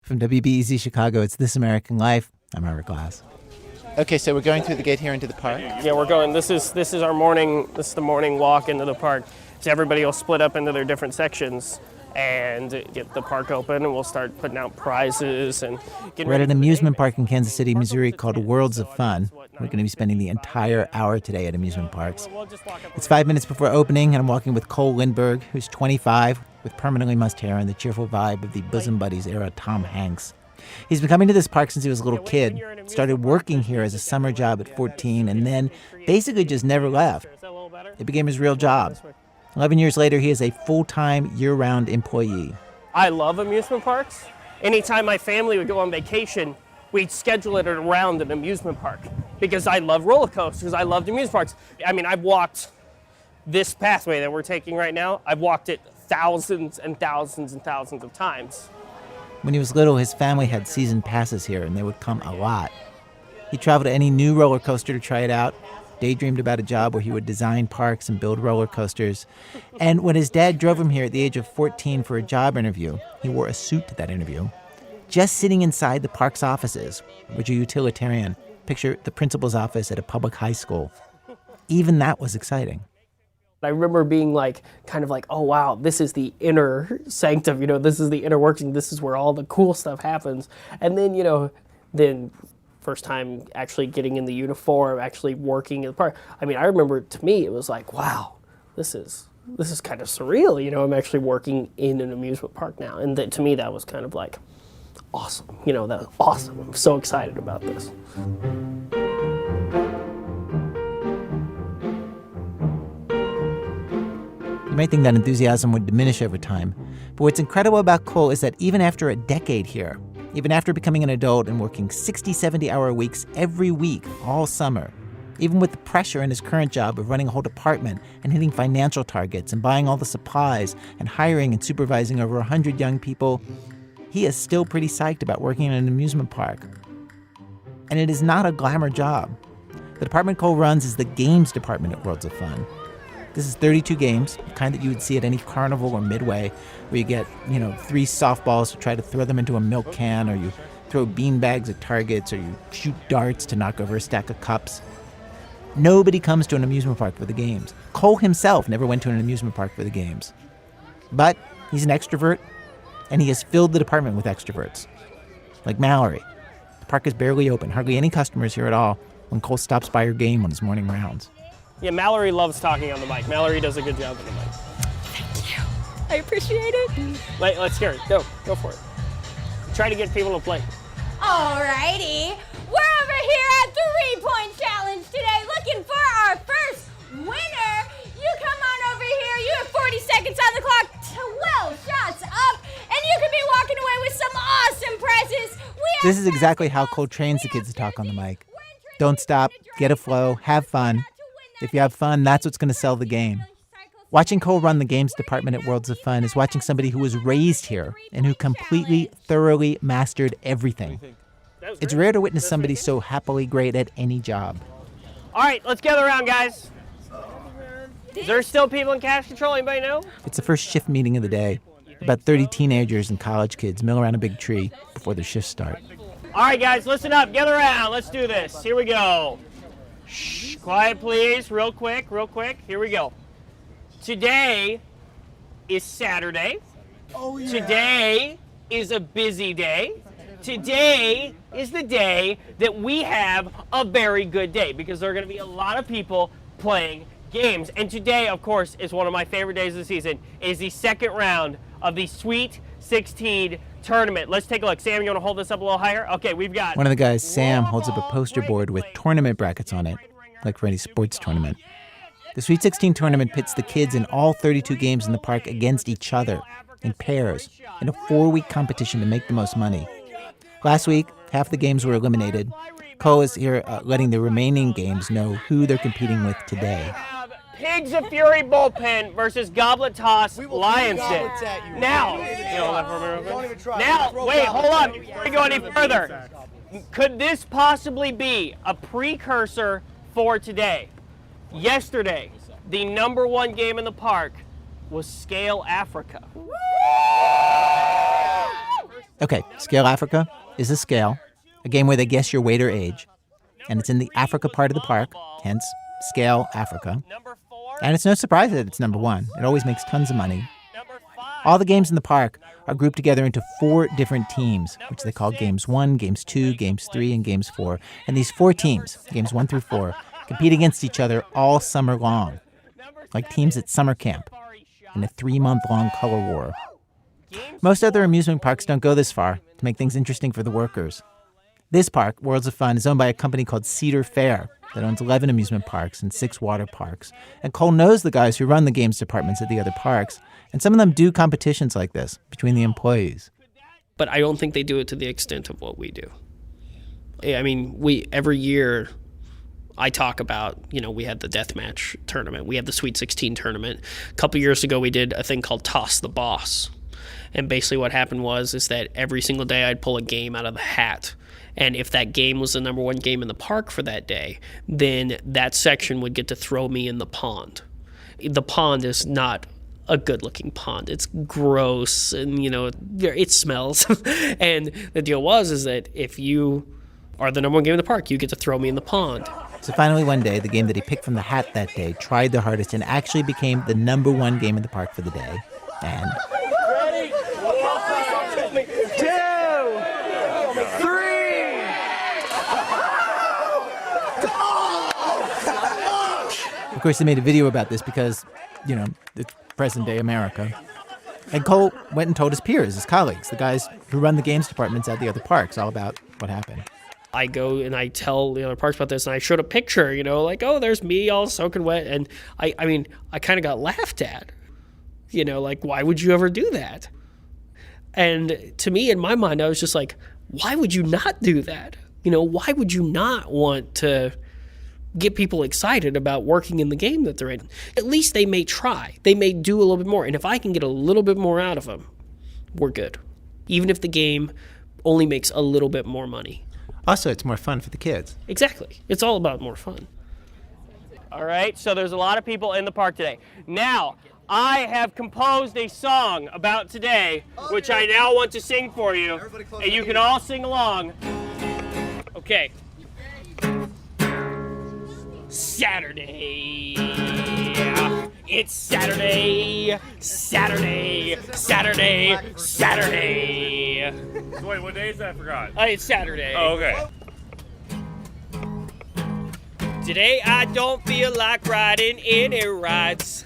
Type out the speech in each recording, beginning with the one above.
From WBEZ Chicago, it's This American Life. I'm Ira Glass. Okay, so we're going through the gate here into the park. Yeah, we're going. This is our morning. This is the morning walk into the park. So everybody will split up into their different sections and get the park open, and we'll start putting out prizes and getting. We're at an amusement park in Kansas City, Missouri called Worlds of Fun. We're going to be spending the entire hour today at amusement parks. It's 5 minutes before opening, and I'm walking with Cole Lindbergh, who's 25, with permanently mussed hair and the cheerful vibe of the Bosom Buddies era Tom Hanks. He's been coming to this park since he was a little kid, started working here as a summer job at 14, and then basically just never left. It became his real job. 11 years later, he is a full-time, year-round employee. I love amusement parks. Anytime my family would go on vacation, we'd schedule it around an amusement park because I love roller coasters. I loved amusement parks. I mean, I've walked this pathway that we're taking right now. I've walked it thousands and thousands and thousands of times. When he was little, his family had season passes here, and they would come a lot. He traveled to any new roller coaster to try it out, daydreamed about a job where he would design parks and build roller coasters. And when his dad drove him here at the age of 14 for a job interview, he wore a suit to that interview. Just sitting inside the park's offices, which are utilitarian. Picture the principal's office at a public high school. Even that was exciting. I remember being kind of like, oh wow, this is the inner sanctum, this is the inner working, this is where all the cool stuff happens. And then, first time actually getting in the uniform, actually working in the park. I mean, I remember to me, it was like, wow, this is kind of surreal, I'm actually working in an amusement park now. And to me, that was kind of like awesome, that was awesome. I'm so excited about this. You might think that enthusiasm would diminish over time. But what's incredible about Cole is that even after a decade here, even after becoming an adult and working 60, 70-hour weeks every week all summer, even with the pressure in his current job of running a whole department and hitting financial targets and buying all the supplies and hiring and supervising over 100 young people, he is still pretty psyched about working in an amusement park. And it is not a glamour job. The department Cole runs is the games department at Worlds of Fun. This is 32 games, the kind that you would see at any carnival or midway, where you get, 3 softballs to try to throw them into a milk can, or you throw beanbags at targets, or you shoot darts to knock over a stack of cups. Nobody comes to an amusement park for the games. Cole himself never went to an amusement park for the games. But he's an extrovert, and he has filled the department with extroverts. Like Mallory. The park is barely open, hardly any customers here at all, when Cole stops by her game on his morning rounds. Yeah, Mallory loves talking on the mic. Mallory does a good job on the mic. Thank you. I appreciate it. Let's hear it. Go for it. Try to get people to play. Alrighty. We're over here at 3-point challenge today looking for our first winner. You come on over here. You have 40 seconds on the clock, 12 shots up, and you could be walking away with some awesome prizes. This is exactly how Cole trains the kids to talk on the mic. Don't stop, get a flow, have fun. If you have fun, that's what's going to sell the game. Watching Cole run the games department at Worlds of Fun is watching somebody who was raised here and who completely, thoroughly mastered everything. It's rare to witness somebody so happily great at any job. All right, let's gather around, guys. Is there still people in cash control? Anybody know? It's the first shift meeting of the day. About 30 teenagers and college kids mill around a big tree before their shifts start. All right, guys, listen up. Gather around. Let's do this. Here we go. Shh, quiet, please. Real quick. Here we go. Today is Saturday. Oh, yeah. Today is a busy day. Today is the day that we have a very good day because there are going to be a lot of people playing games. And today, of course, is one of my favorite days of the season. It is the second round of the Sweet 16 tournament. Let's take a look. Sam, you want to hold this up a little higher? Okay, we've got... One of the guys, Sam, holds up a poster board with tournament brackets on it, like for any sports tournament. The Sweet 16 tournament pits the kids in all 32 games in the park against each other, in pairs, in a 4-week competition to make the most money. Last week, half the games were eliminated. Cole is here letting the remaining games know who they're competing with today. Pigs of Fury Bullpen versus Goblet Toss Lions Den. Now, wait, hold on. Before we go any further, could this possibly be a precursor for today? Yesterday, the number one game in the park was Scale Africa. Okay, Scale Africa is a scale, a game where they guess your weight or age. And it's in the Africa part of the park, hence Scale Africa. And it's no surprise that it's number 1. It always makes tons of money. All the games in the park are grouped together into 4 different teams, which they call Games 1, Games 2, Games 3, and Games 4. And these 4 teams, Games 1 through 4, compete against each other all summer long, like teams at summer camp, in a 3-month-long color war. Most other amusement parks don't go this far to make things interesting for the workers. This park, Worlds of Fun, is owned by a company called Cedar Fair that owns 11 amusement parks and 6 water parks. And Cole knows the guys who run the games departments at the other parks, and some of them do competitions like this between the employees. But I don't think they do it to the extent of what we do. I mean, every year I talk about, we had the deathmatch tournament. We had the Sweet 16 tournament. A couple years ago, we did a thing called Toss the Boss. And basically what happened is that every single day I'd pull a game out of the hat. And if that game was the number 1 game in the park for that day, then that section would get to throw me in the pond. The pond is not a good-looking pond. It's gross and, it smells. And the deal is that if you are the number 1 game in the park, you get to throw me in the pond. So finally one day, the game that he picked from the hat that day tried the hardest and actually became the number 1 game in the park for the day. And... Ready? 2, 3. Of course, they made a video about this because, it's present-day America. And Cole went and told his peers, his colleagues, the guys who run the games departments at the other parks, all about what happened. I go and I tell the other parks about this, and I showed a picture, there's me all soaking wet. And I kind of got laughed at. Why would you ever do that? And to me, in my mind, I was just like, why would you not do that? Why would you not want to get people excited about working in the game that they're in? At least they may try. They may do a little bit more. And if I can get a little bit more out of them, we're good. Even if the game only makes a little bit more money. Also, it's more fun for the kids. Exactly. It's all about more fun. All right, so there's a lot of people in the park today. Now, I have composed a song about today, which I now want to sing for you, and you can all sing along. Okay. Saturday. It's Saturday. Saturday. Saturday. Saturday. So wait, what day is that? I forgot. It's Saturday. Oh, okay. Today I don't feel like riding any rides.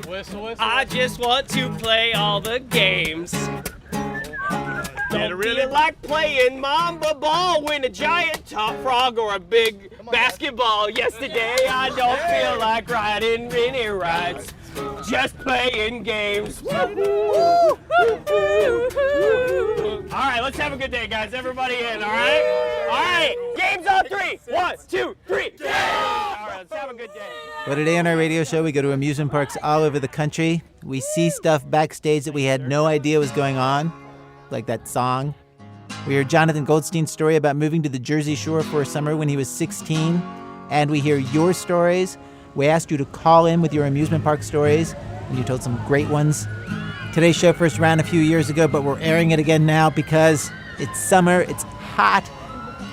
Whistle. I just want to play all the games. Don't feel like playing Mamba ball, win a giant top frog or a big basketball. Yesterday I don't feel like riding any rides. Just playing games. All right, let's have a good day, guys. Everybody in, all right? All right, games on 3. 1, 2, 3. All right, let's have a good day. But today on our radio show, we go to amusement parks all over the country. We see stuff backstage that we had no idea was going on, like that song. We hear Jonathan Goldstein's story about moving to the Jersey Shore for a summer when he was 16. And we hear your stories. We asked you to call in with your amusement park stories, and you told some great ones. Today's show first ran a few years ago, but we're airing it again now because it's summer, it's hot.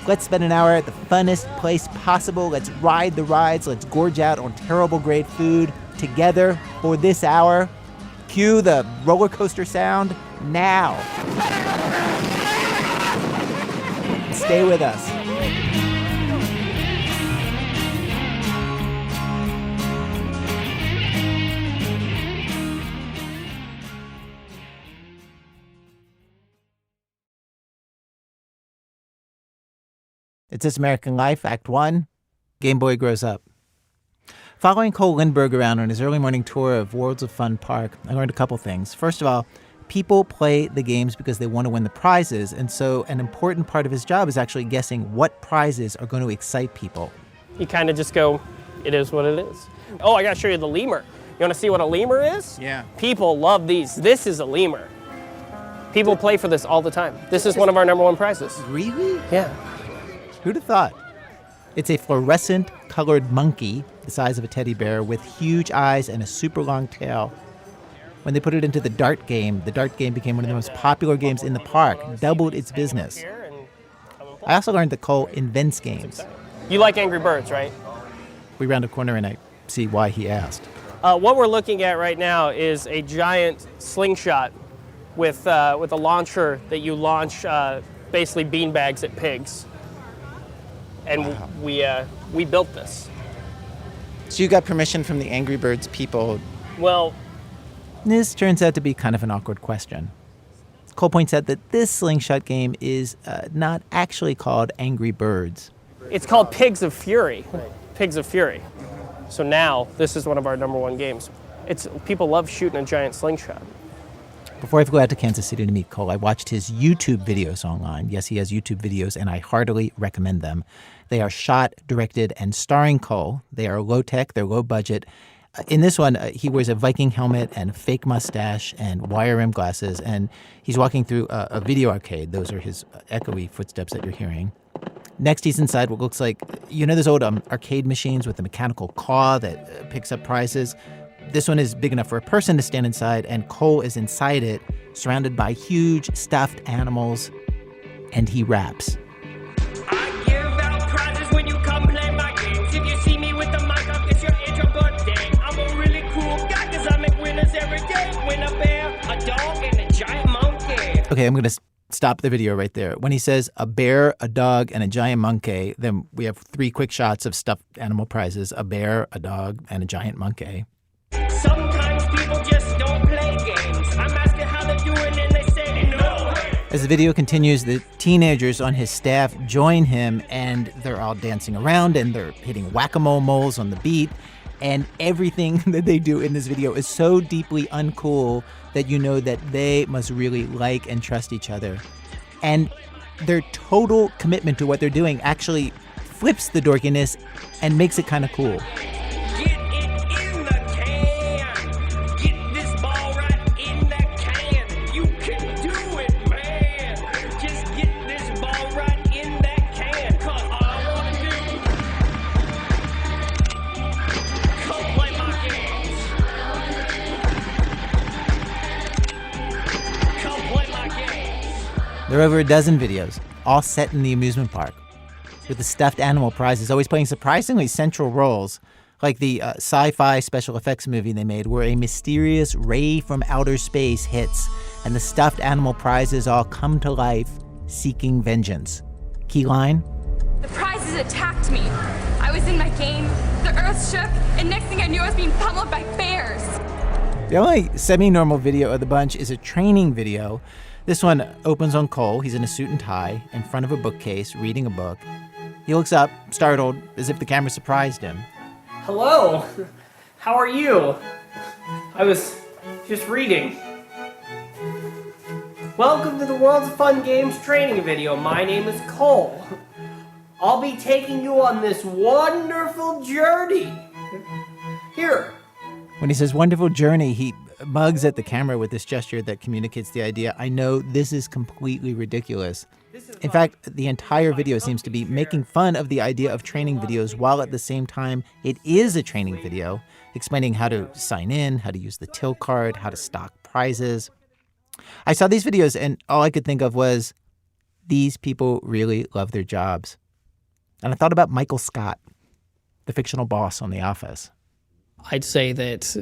Let's spend an hour at the funnest place possible. Let's ride the rides. Let's gorge out on terrible great food together for this hour. Cue the roller coaster sound now. Stay with us. It's This American Life, Act 1, Game Boy Grows Up. Following Cole Lindbergh around on his early morning tour of Worlds of Fun Park, I learned a couple things. First of all, people play the games because they want to win the prizes, and so an important part of his job is actually guessing what prizes are going to excite people. You kind of just go, it is what it is. Oh, I got to show you the lemur. You want to see what a lemur is? Yeah. People love these. This is a lemur. People play for this all the time. This is one of our number 1 prizes. Really? Yeah. Who'd have thought? It's a fluorescent colored monkey the size of a teddy bear with huge eyes and a super long tail. When they put it into the dart game became one of the most popular games in the park, doubled its business. I also learned that Cole invents games. You like Angry Birds, right? We round a corner and I see why he asked. What we're looking at right now is a giant slingshot with a launcher that you launch basically beanbags at pigs. And wow. we built this. So you got permission from the Angry Birds people? Well, this turns out to be kind of an awkward question. Cole points out that this slingshot game is not actually called Angry Birds. It's called Pigs of Fury. Pigs of Fury. So now, this is one of our number one games. People love shooting a giant slingshot. Before I flew out to Kansas City to meet Cole, I watched his YouTube videos online. Yes, he has YouTube videos, and I heartily recommend them. They are shot, directed, and starring Cole. They are low-tech, they're low-budget. In this one, he wears a Viking helmet and a fake mustache and wire-rimmed glasses, and he's walking through a video arcade. Those are his echoey footsteps that you're hearing. Next, he's inside what looks like, those old arcade machines with the mechanical claw that picks up prizes? This one is big enough for a person to stand inside, and Cole is inside it, surrounded by huge stuffed animals, and he raps. I give out prizes when you come play my games. If you see me with the mic up, it's your intro birthday. I'm a really cool guy because I make winners every day. Win a bear, a dog, and a giant monkey. Okay, I'm going to stop the video right there. When he says a bear, a dog, and a giant monkey, then we have 3 quick shots of stuffed animal prizes: a bear, a dog, and a giant monkey. Sometimes people just don't play games. I'm asking how they're doing and they say no. As the video continues, the teenagers on his staff join him, and they're all dancing around and they're hitting whack-a-mole moles on the beat. And everything that they do in this video is so deeply uncool that you know that they must really like and trust each other. And their total commitment to what they're doing actually flips the dorkiness and makes it kind of cool. There are over a dozen videos, all set in the amusement park, with the stuffed animal prizes always playing surprisingly central roles, like the sci-fi special effects movie they made where a mysterious ray from outer space hits and the stuffed animal prizes all come to life, seeking vengeance. Key line? The prizes attacked me. I was in my game, the earth shook, and next thing I knew I was being pummeled by bears. The only semi-normal video of the bunch is a training video. This one opens on Cole. He's in a suit and tie in front of a bookcase reading a book. He looks up, startled, as if the camera surprised him. Hello. How are you? I was just reading. Welcome to the World's of Fun Games training video. My name is Cole. I'll be taking you on this wonderful journey. Here. When he says wonderful journey, he mugs at the camera with this gesture that communicates the idea, I know this is completely ridiculous. In fact, the entire video seems to be making fun of the idea of training videos while at the same time it is a training video, explaining how to sign in, how to use the till card, how to stock prizes. I saw these videos and all I could think of was, these people really love their jobs. And I thought about Michael Scott, the fictional boss on The Office. I'd say that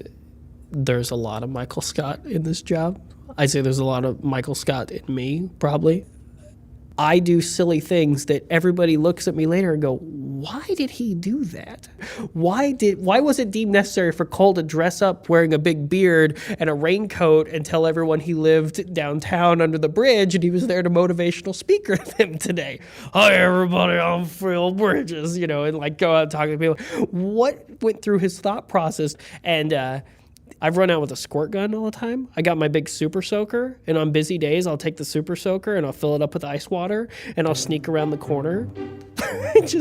there's a lot of Michael Scott in this job. I'd say there's a lot of Michael Scott in me, probably. I do silly things that everybody looks at me later and go, why did he do that? Why was it deemed necessary for Cole to dress up wearing a big beard and a raincoat and tell everyone he lived downtown under the bridge and he was there to motivational speaker them today? Hi, everybody, I'm Phil Bridges, and like go out and talk to people. What went through his thought process? And I've run out with a squirt gun all the time. I got my big super soaker, and on busy days, I'll take the super soaker and I'll fill it up with ice water, and I'll sneak around the corner.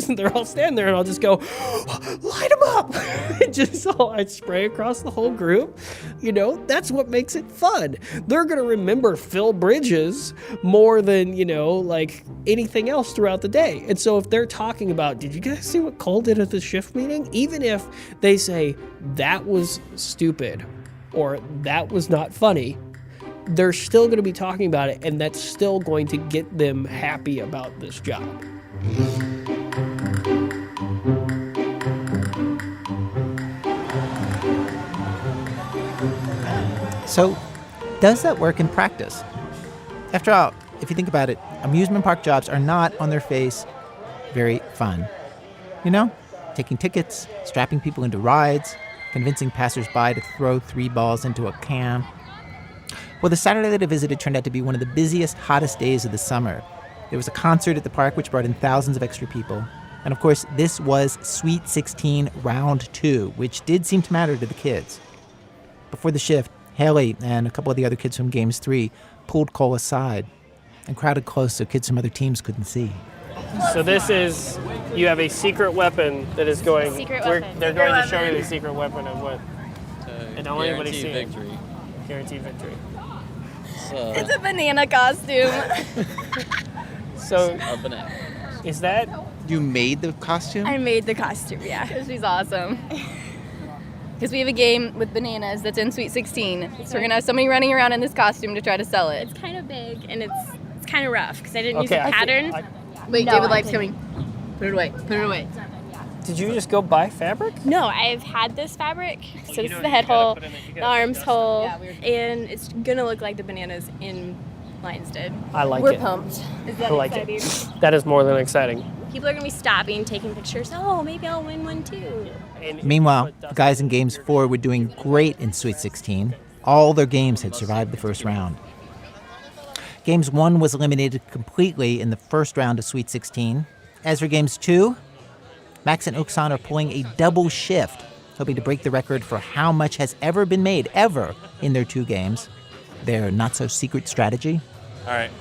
They're all standing there, and I'll just go, light them up. I'd spray across the whole group. That's what makes it fun. They're going to remember Phil Bridges more than, like anything else throughout the day. And so if they're talking about, did you guys see what Cole did at the shift meeting? Even if they say, that was stupid, or that was not funny, they're still going to be talking about it, and that's still going to get them happy about this job. So, does that work in practice? After all, if you think about it, amusement park jobs are not, on their face, very fun. You know, taking tickets, strapping people into rides, convincing passersby to throw 3 balls into a can. Well, the Saturday that I visited turned out to be one of the busiest, hottest days of the summer. There was a concert at the park which brought in thousands of extra people. And of course, this was Sweet 16 Round 2, which did seem to matter to the kids. Before the shift, Haley and a couple of the other kids from Games 3 pulled Cole aside and crowded close so kids from other teams couldn't see. So this is, you have a secret weapon that is going, they're going to show you the secret weapon of what? And don't let anybody see it. Guaranteed victory. It's a banana costume. So, A banana. is that, You made the costume? I made the costume, yeah. Because she's awesome. Because we have a game with bananas that's in Sweet 16. So we're going to have somebody running around in this costume to try to sell it. It's kind of big and it's kind of rough because I didn't use okay, a pattern. Wait, No, David I Light's didn't. coming. Put it away. Put it away. did you just go buy fabric? No, I've had this fabric. So this is know the you head gotta hole, put in you the gotta arms adjust hole, Yeah, and it's gonna look like the bananas in Lions did. I like We're it. pumped. Is I that like exciting? it. That is more than exciting. People are gonna be stopping, taking pictures. Oh, maybe I'll win one too. Meanwhile, the guys in Games 4 were doing great in Sweet 16. All their games had survived the first round. Games 1 was eliminated completely in the first round of Sweet 16. As for Games 2, Max and Oksan are pulling a double shift, hoping to break the record for how much has ever been made, ever, in their 2 games. Their not-so-secret strategy. All right.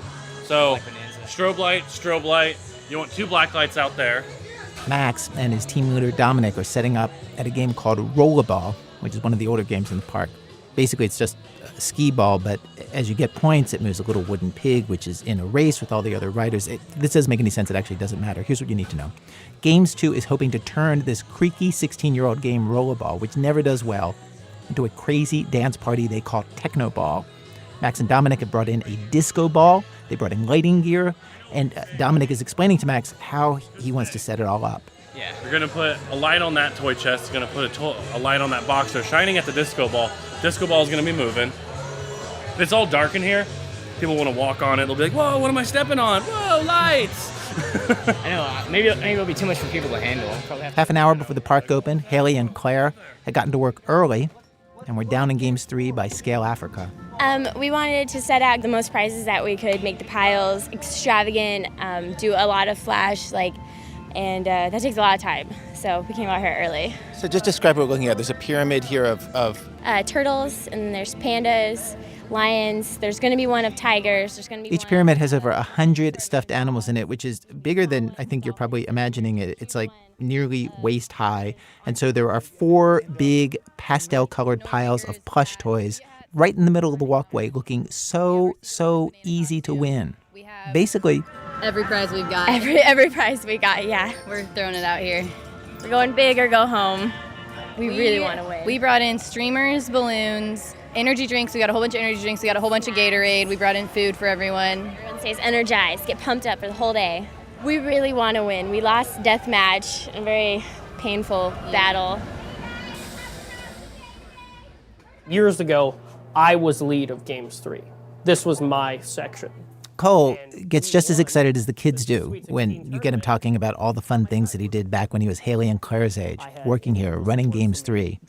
So, strobe light. You want 2 black lights out there. Max and his team leader Dominic are setting up at a game called Rollerball, which is one of the older games in the park. Basically, it's just a skee ball, but as you get points, it moves a little wooden pig, which is in a race with all the other riders. This doesn't make any sense. It actually doesn't matter. Here's what you need to know. Games 2 is hoping to turn this creaky 16-year-old game Rollerball, which never does well, into a crazy dance party they call Techno Ball. Max and Dominic have brought in a disco ball. They brought in lighting gear. And Dominic is explaining to Max how he wants to set it all up. Yeah. You're going to put a light on that toy chest. You're going to put a light on that box. They're shining at the disco ball. Disco ball is going to be moving. If it's all dark in here, people want to walk on it. They'll be like, whoa, what am I stepping on? Whoa, lights. I know, maybe it'll be too much for people to handle. Half an hour before the park opened, Haley and Claire had gotten to work early and were down in Games 3 by Scale Africa. We wanted to set out the most prizes that we could, make the piles extravagant, do a lot of flash, and that takes a lot of time. So we came out here early. So just describe what we're looking at. There's a pyramid here of Turtles, and there's pandas, lions. There's going to be one of tigers. There's going to be each one. pyramid has over 100 stuffed animals in it, which is bigger than I think you're probably imagining it. It's like nearly waist high. And so there are 4 big pastel-colored piles of plush toys right in the middle of the walkway, looking so easy to win. Basically, Every prize we've got. Every prize we got, yeah. We're throwing it out here. We're going big or go home. We really want to win. We brought in streamers, balloons, energy drinks. We got a whole bunch of energy drinks. We got a whole bunch of Gatorade. We brought in food for everyone. Everyone stays energized, get pumped up for the whole day. We really want to win. We lost death match, a very painful battle. Years ago, I was lead of Games 3. This was my section. Cole gets just as excited as the kids do when you get him talking about all the fun things that he did back when he was Haley and Claire's age, working here, running Games 3.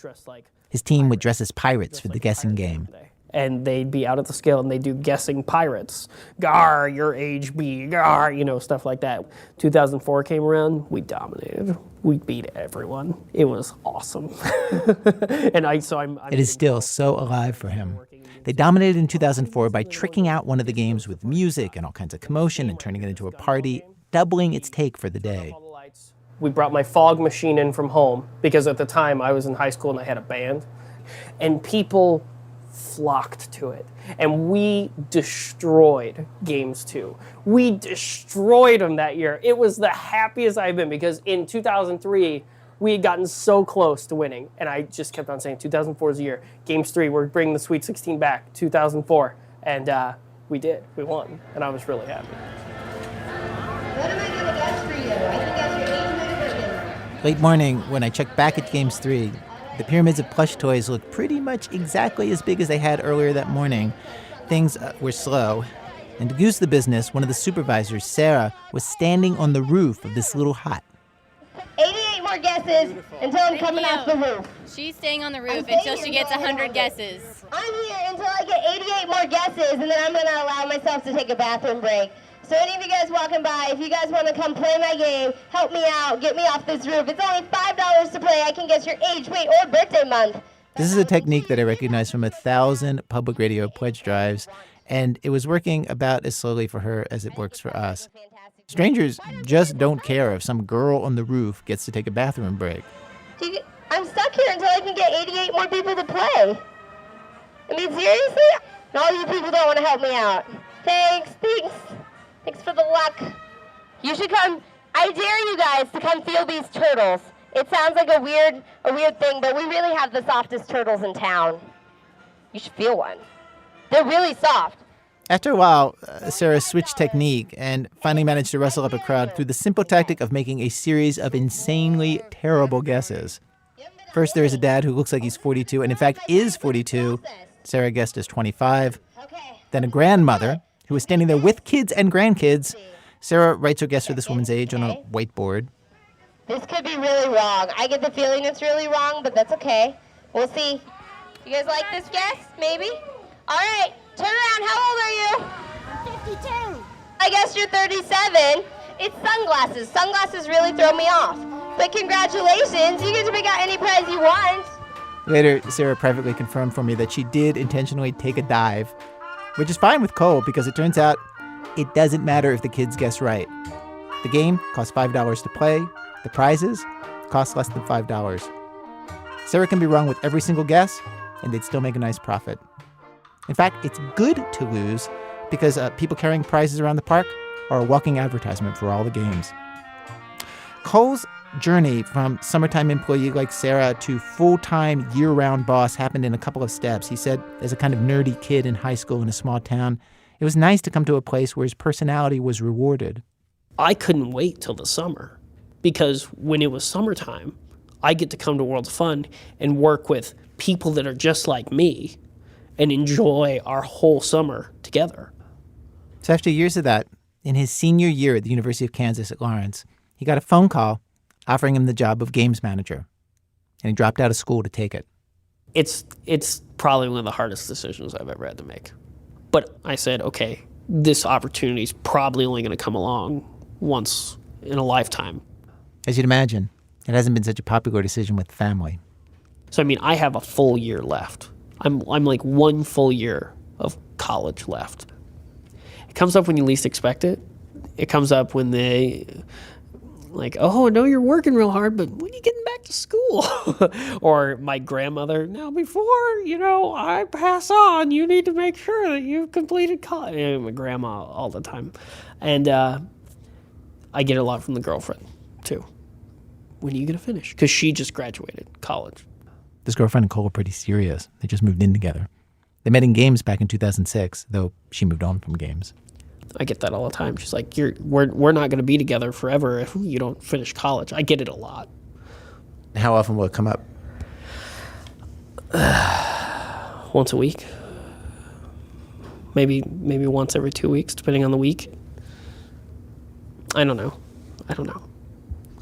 His team would dress as pirates for the guessing game. And they'd be out at the scale and they'd do guessing pirates. Gar, your age be, gar, stuff like that. 2004 came around, we dominated. We beat everyone. It was awesome. It is still so alive for him. They dominated in 2004 by tricking out one of the games with music and all kinds of commotion and turning it into a party, doubling its take for the day. We brought my fog machine in from home because at the time I was in high school and I had a band. And people flocked to it. And we destroyed Games 2. We destroyed them that year. It was the happiest I've been because in 2003, We had gotten so close to winning, and I just kept on saying 2004 is the year. Games 3, we're bringing the Sweet 16 back, 2004. And we did. We won, and I was really happy. What am I going to guess for you? I can guess your age. Late morning, when I checked back at Games 3, the pyramids of plush toys looked pretty much exactly as big as they had earlier that morning. Things were slow. And to goose the business, one of the supervisors, Sarah, was standing on the roof of this little hut. 88 more guesses until I'm coming off the roof. She's staying on the roof until she gets 100 guesses. I'm here until I get 88 more guesses, and then I'm going to allow myself to take a bathroom break. So any of you guys walking by, if you guys want to come play my game, help me out, get me off this roof. It's only $5 to play. I can guess your age, weight, or birthday month. This is a technique that I recognized from 1,000 public radio pledge drives, and it was working about as slowly for her as it works for us. Strangers just don't care if some girl on the roof gets to take a bathroom break. I'm stuck here until I can get 88 more people to play. I mean, seriously? And all you people don't want to help me out. Thanks. Thanks for the luck. You should come. I dare you guys to come feel these turtles. It sounds like a weird thing, but we really have the softest turtles in town. You should feel one. They're really soft. After a while, Sarah switched technique and finally managed to rustle up a crowd through the simple tactic of making a series of insanely terrible guesses. First, there is a dad who looks like he's 42, and in fact is 42. Sarah guessed as 25. Then a grandmother who is standing there with kids and grandkids. Sarah writes her guess for this woman's age on a whiteboard. This could be really wrong. I get the feeling it's really wrong, but that's okay. We'll see. You guys like this guess? Maybe? All right. Turn around. How old are you? 52. I guess you're 37. It's sunglasses. Sunglasses really throw me off. But congratulations. You get to pick out any prize you want. Later, Sarah privately confirmed for me that she did intentionally take a dive, which is fine with Cole because it turns out it doesn't matter if the kids guess right. The game costs $5 to play. The prizes cost less than $5. Sarah can be wrong with every single guess, and they'd still make a nice profit. In fact, it's good to lose because people carrying prizes around the park are a walking advertisement for all the games. Cole's journey from summertime employee like Sarah to full-time year-round boss happened in a couple of steps. He said, as a kind of nerdy kid in high school in a small town, it was nice to come to a place where his personality was rewarded. I couldn't wait till the summer because when it was summertime, I get to come to World of Fun and work with people that are just like me and enjoy our whole summer together. So after years of that, in his senior year at the University of Kansas at Lawrence, he got a phone call offering him the job of games manager, and he dropped out of school to take it. It's probably one of the hardest decisions I've ever had to make. But I said, okay, this opportunity is probably only going to come along once in a lifetime. As you'd imagine, it hasn't been such a popular decision with the family. So, I mean, I have a full year left. I'm like one full year of college left. It comes up when you least expect it. It comes up when they, like, oh, I know you're working real hard, but when are you getting back to school? Or my grandmother, now before, I pass on, you need to make sure that you've completed college. And my grandma all the time. And I get a lot from the girlfriend, too. When are you going to finish? Because she just graduated college. This girlfriend and Cole are pretty serious. They just moved in together. They met in games back in 2006, though she moved on from games. I get that all the time. She's like, we're not going to be together forever if you don't finish college. I get it a lot. How often will it come up? Once a week. Maybe once every 2 weeks, depending on the week. I don't know.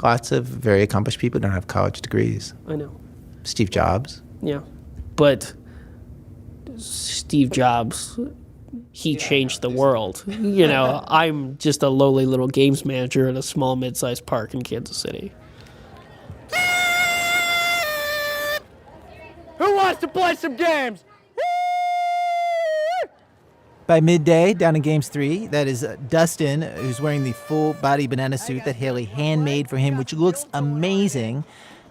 Lots of very accomplished people don't have college degrees. I know. Steve Jobs. Yeah. But Steve Jobs, he changed the world. I'm just a lowly little games manager at a small mid-sized park in Kansas City. Who wants to play some games? By midday, down in Games 3, that is Dustin, who's wearing the full-body banana suit that Haley handmade for him, which looks amazing.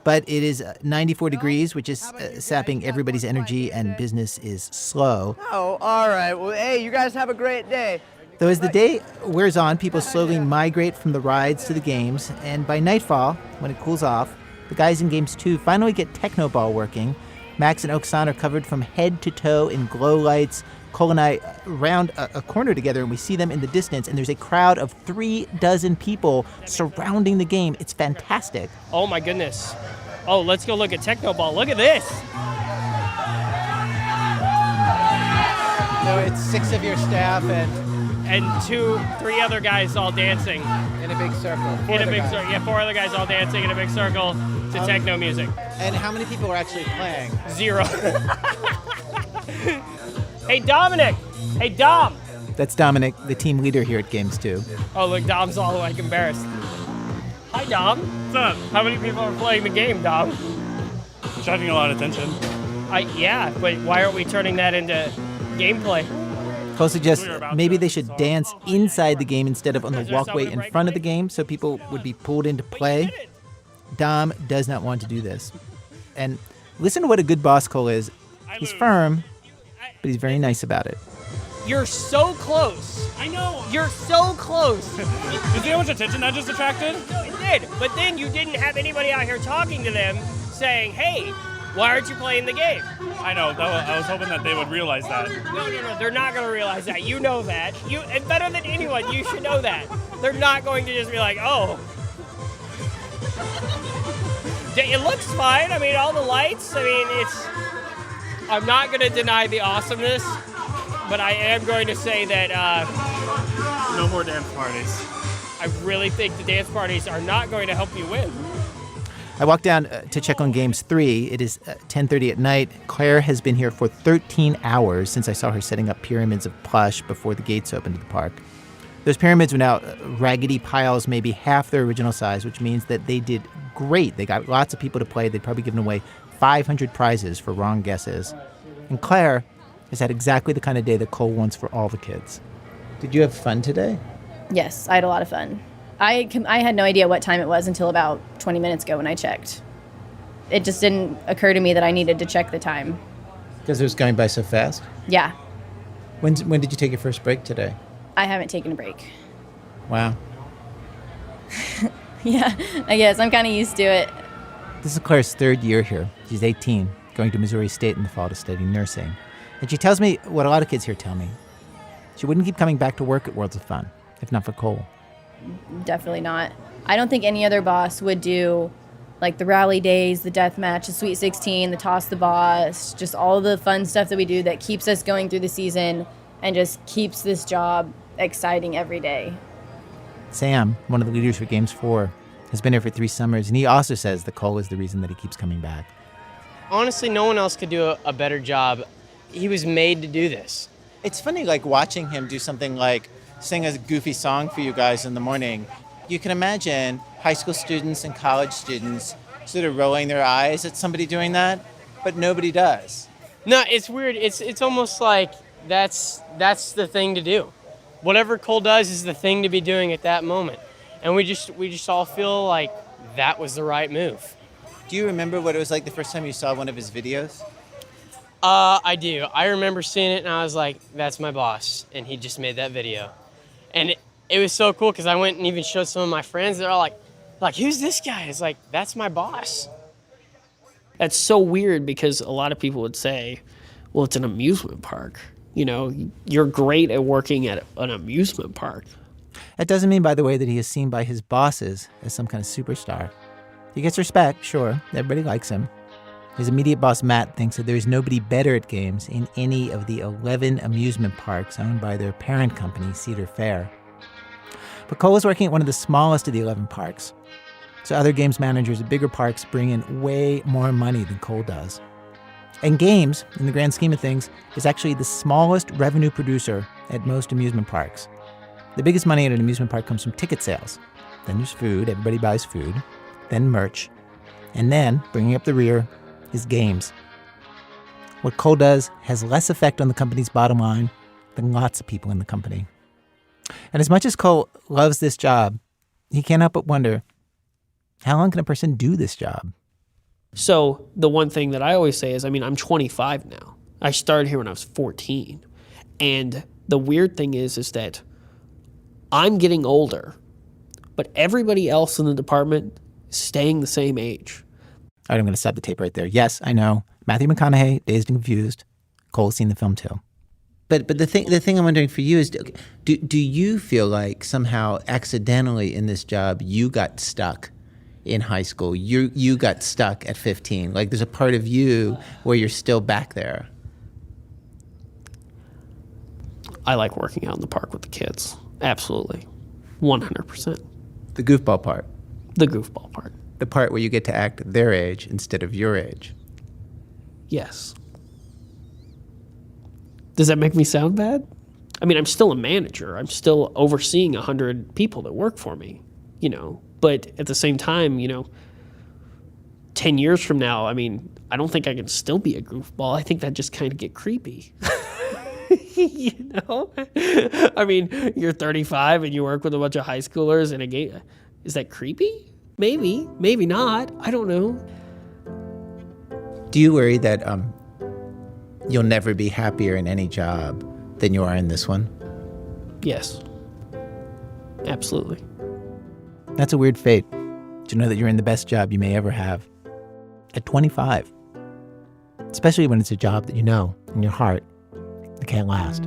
But it is 94 degrees, which is sapping everybody's energy, and business is slow. Oh, all right. Well, hey, you guys have a great day. Though as the day wears on, people slowly migrate from the rides to the games, and by nightfall, when it cools off, The guys in Games 2 finally get Technoball working. Max and Oksan are covered from head to toe in glow lights. Cole and I round a corner together, and we see them in the distance, and there's a crowd of 36 people surrounding the game. It's fantastic. Oh, my goodness. Oh, let's go look at Technoball. Look at this. So it's 6 of your staff and 3 other guys all dancing. in a big circle. 4 other guys all dancing in a big circle to techno music. And how many people are actually playing? 0. Hey, Dominic. Hey, Dom. That's Dominic, the team leader here at Games 2. Oh, look, Dom's all like embarrassed. Hi, Dom. What's up? How many people are playing the game, Dom? Attracting a lot of attention. Yeah, but why aren't we turning that into gameplay? Cole suggests maybe they should dance inside the game instead of on the walkway in front of the game so people would be pulled into play. Dom does not want to do this. And listen to what a good boss Cole is. He's firm, but he's very nice about it. You're so close. I know. You're so close. You see how much attention that just attracted? No, it did. But then you didn't have anybody out here talking to them saying, hey, why aren't you playing the game? I know. I was hoping that they would realize that. No. They're not going to realize that. You know that. And better than anyone, you should know that. They're not going to just be like, oh. It looks fine. I mean, all the lights. I mean, I'm not going to deny the awesomeness, but I am going to say that No more dance parties. I really think the dance parties are not going to help you win. I walked down to check on Games 3. It is 10:30 at night. Claire has been here for 13 hours since I saw her setting up pyramids of plush before the gates opened to the park. Those pyramids were now raggedy piles, maybe half their original size, which means that they did great. They got lots of people to play. They'd probably given away 500 prizes for wrong guesses. And Claire has had exactly the kind of day that Cole wants for all the kids. Did you have fun today? Yes, I had a lot of fun. I had no idea what time it was until about 20 minutes ago when I checked. It just didn't occur to me that I needed to check the time. Because it was going by so fast? Yeah, When did you take your first break today? I haven't taken a break. Wow. Yeah, I guess. I'm kind of used to it. This is Claire's 3rd year here. She's 18, going to Missouri State in the fall to study nursing. And she tells me what a lot of kids here tell me. She wouldn't keep coming back to work at Worlds of Fun, if not for Cole. Definitely not. I don't think any other boss would do like the rally days, the death match, the Sweet 16, the toss the boss, just all the fun stuff that we do that keeps us going through the season and just keeps this job exciting every day. Sam, one of the leaders for Games 4, has been here for 3 summers, and he also says that Cole is the reason that he keeps coming back. Honestly, no one else could do a better job. He was made to do this. It's funny, like, watching him do something like sing a goofy song for you guys in the morning. You can imagine high school students and college students sort of rolling their eyes at somebody doing that, but nobody does. No, it's weird. It's almost like that's the thing to do. Whatever Cole does is the thing to be doing at that moment. And we just all feel like that was the right move. Do you remember what it was like the first time you saw one of his videos? I do. I remember seeing it and I was like, that's my boss. And he just made that video. And it was so cool because I went and even showed some of my friends. They're all like, who's this guy? It's like, that's my boss. That's so weird because a lot of people would say, well, it's an amusement park. You know, you're great at working at an amusement park. That doesn't mean, by the way, that he is seen by his bosses as some kind of superstar. He gets respect, sure. Everybody likes him. His immediate boss, Matt, thinks that there's nobody better at games in any of the 11 amusement parks owned by their parent company, Cedar Fair. But Cole is working at one of the smallest of the 11 parks. So other games managers at bigger parks bring in way more money than Cole does. And games, in the grand scheme of things, is actually the smallest revenue producer at most amusement parks. The biggest money at an amusement park comes from ticket sales. Then there's food, everybody buys food. Then merch. And then, bringing up the rear, is games. What Cole does has less effect on the company's bottom line than lots of people in the company. And as much as Cole loves this job, he can't help but wonder, how long can a person do this job? So the one thing that I always say is, I'm 25 now. I started here when I was 14. And the weird thing is that I'm getting older, but everybody else in the department is staying the same age. right, I'm going to stop the tape right there. Yes, I know. Matthew McConaughey, Dazed and Confused. Cole's seen the film too. But the thing I'm wondering for you is, do you feel like somehow accidentally in this job you got stuck in high school? You got stuck at 15. Like there's a part of you where you're still back there. I like working out in the park with the kids. Absolutely. 100%. The goofball part. The goofball part. The part where you get to act their age instead of your age. Yes. Does that make me sound bad? I mean, I'm still a manager. I'm still overseeing 100 people that work for me, But at the same time, 10 years from now, I mean, I don't think I can still be a goofball. I think that just kind of get creepy. I mean, you're 35 and you work with a bunch of high schoolers in a game. Is that creepy? Maybe. Maybe not. I don't know. Do you worry that you'll never be happier in any job than you are in this one? Yes. Absolutely. That's a weird fate, to know that you're in the best job you may ever have at 25. Especially when it's a job that you know in your heart it can't last.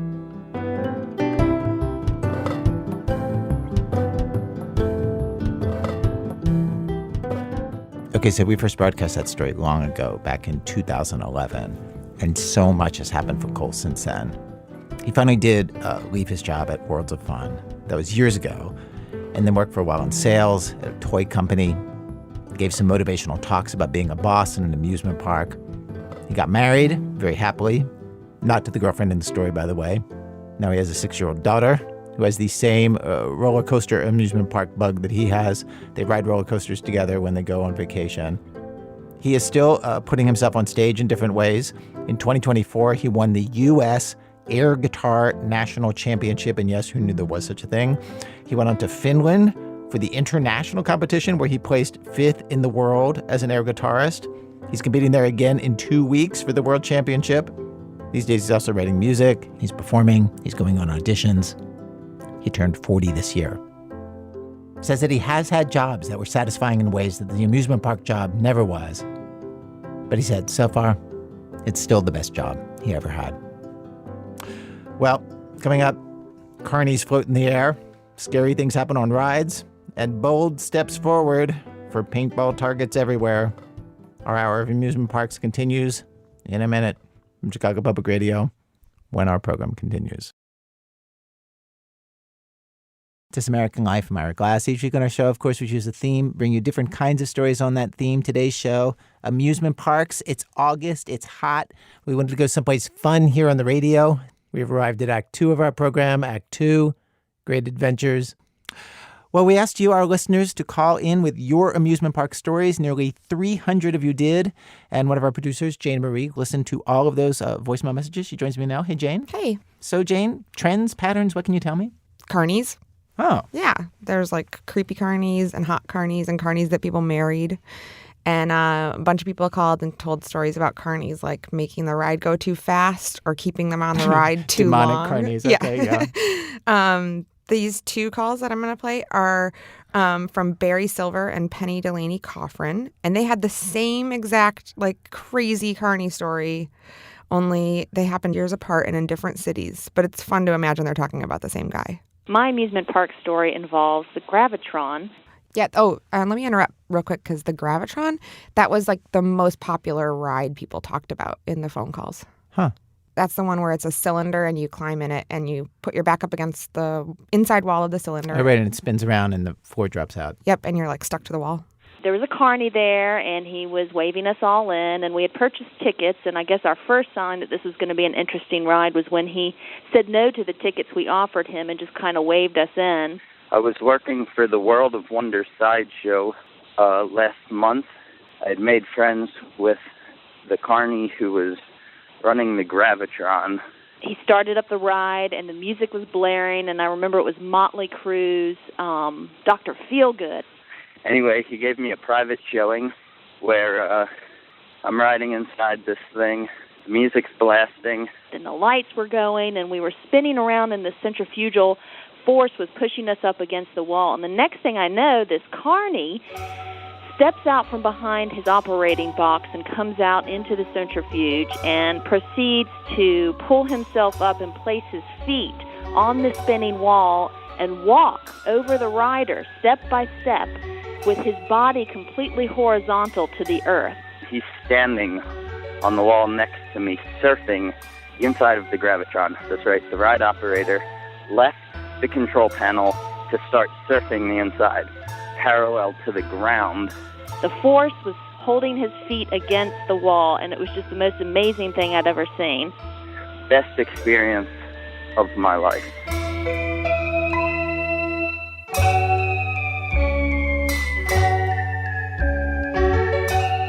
Okay, so we first broadcast that story long ago, back in 2011, and so much has happened for Cole since then. He finally did leave his job at Worlds of Fun. That was years ago, and then worked for a while in sales at a toy company. Gave some motivational talks about being a boss in an amusement park. He got married very happily, not to the girlfriend in the story, by the way. Now he has a 6-year-old daughter who has the same roller coaster amusement park bug that he has. They ride roller coasters together when they go on vacation. He is still putting himself on stage in different ways. In 2024, he won the U.S. Air Guitar National Championship, and yes, who knew there was such a thing? He went on to Finland for the international competition where he placed 5th in the world as an air guitarist. He's competing there again in 2 weeks for the World Championship. These days he's also writing music, he's performing, he's going on auditions. He turned 40 this year. Says that he has had jobs that were satisfying in ways that the amusement park job never was. But he said, so far, it's still the best job he ever had. Well, coming up, carnies float in the air, scary things happen on rides, and bold steps forward for paintball targets everywhere. Our hour of amusement parks continues in a minute from Chicago Public Radio when our program continues. This American Life from Ira Glass. Each week on our show, of course, we choose a theme, bring you different kinds of stories on that theme. Today's show, amusement parks. It's August. It's hot. We wanted to go someplace fun here on the radio. We've arrived at Act 2 of our program, Act 2, Great Adventures. Well, we asked you, our listeners, to call in with your amusement park stories. Nearly 300 of you did. And one of our producers, Jane Marie, listened to all of those voicemail messages. She joins me now. Hey, Jane. Hey. So, Jane, trends, patterns, what can you tell me? Carnies. Oh. Yeah. There's like creepy carnies and hot carnies and carnies that people married. And a bunch of people called and told stories about carnies, like making the ride go too fast or keeping them on the ride too long. Demonic carnies. Okay, yeah. These 2 calls that I'm going to play are from Barry Silver and Penny Delaney Coffrin. And they had the same exact, like, crazy carny story, only they happened years apart and in different cities. But it's fun to imagine they're talking about the same guy. My amusement park story involves the Gravitron. Yeah. Oh, let me interrupt real quick because the Gravitron, that was like the most popular ride people talked about in the phone calls. Huh. That's the one where it's a cylinder and you climb in it and you put your back up against the inside wall of the cylinder. Oh, right, and it spins around and the floor drops out. Yep, and you're like stuck to the wall. There was a carny there, and he was waving us all in, and we had purchased tickets, and I guess our first sign that this was going to be an interesting ride was when he said no to the tickets we offered him and just kind of waved us in. I was working for the World of Wonder sideshow last month. I had made friends with the carny who was running the Gravitron. He started up the ride, and the music was blaring, and I remember it was Motley Crue's Dr. Feelgood. Anyway, he gave me a private showing where I'm riding inside this thing. The music's blasting. And the lights were going, and we were spinning around, and the centrifugal force was pushing us up against the wall. And the next thing I know, this carny steps out from behind his operating box and comes out into the centrifuge and proceeds to pull himself up and place his feet on the spinning wall and walk over the rider step by step with his body completely horizontal to the earth. He's standing on the wall next to me, surfing inside of the Gravitron. That's right, the ride operator left the control panel to start surfing the inside, parallel to the ground. The force was holding his feet against the wall, and it was just the most amazing thing I'd ever seen. Best experience of my life.